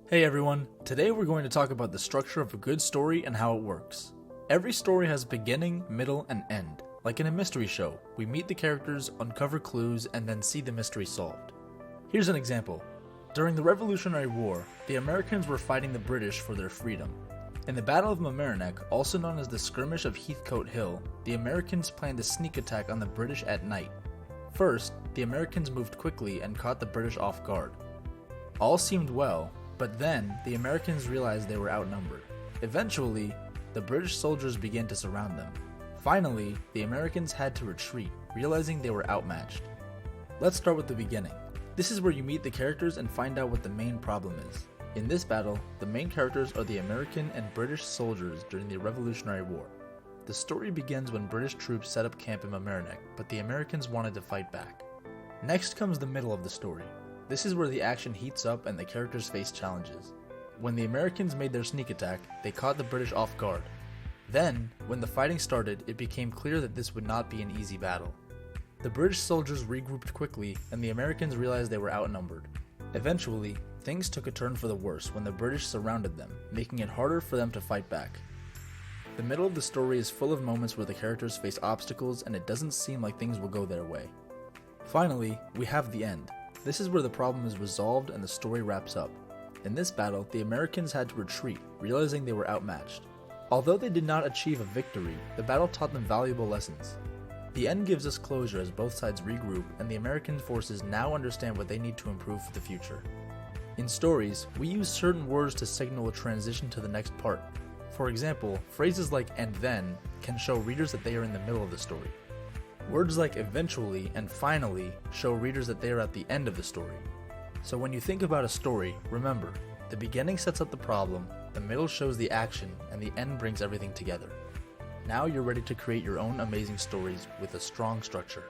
Hey everyone, today we're going to talk about the structure of a good story and how it works. Every story has a beginning, middle, and end. Like in a mystery show, we meet the characters, uncover clues, and then see the mystery solved. Here's an example. During the Revolutionary War, the Americans were fighting the British for their freedom. In the Battle of Mamaroneck, also known as the Skirmish of Heathcote Hill, the Americans planned a sneak attack on the British at night. First, the Americans moved quickly and caught the British off guard. All seemed well, but then the Americans realized they were outnumbered. Eventually, the British soldiers began to surround them. Finally, the Americans had to retreat, realizing they were outmatched. Let's start with the beginning. This is where you meet the characters and find out what the main problem is. In this battle, the main characters are the American and British soldiers during the Revolutionary War. The story begins when British troops set up camp in Mamaroneck, but the Americans wanted to fight back. Next comes the middle of the story. This is where the action heats up and the characters face challenges. When the Americans made their sneak attack, they caught the British off guard. Then, when the fighting started, it became clear that this would not be an easy battle. The British soldiers regrouped quickly, and the Americans realized they were outnumbered. Eventually, things took a turn for the worse when the British surrounded them, making it harder for them to fight back. The middle of the story is full of moments where the characters face obstacles and it doesn't seem like things will go their way. Finally, we have the end. This is where the problem is resolved and the story wraps up. In this battle, the Americans had to retreat, realizing they were outmatched. Although they did not achieve a victory, the battle taught them valuable lessons. The end gives us closure as both sides regroup and the American forces now understand what they need to improve for the future. In stories, we use certain words to signal a transition to the next part. For example, phrases like "and then" can show readers that they are in the middle of the story. Words like "eventually" and "finally" show readers that they are at the end of the story. So when you think about a story, remember, the beginning sets up the problem, the middle shows the action, and the end brings everything together. Now you're ready to create your own amazing stories with a strong structure.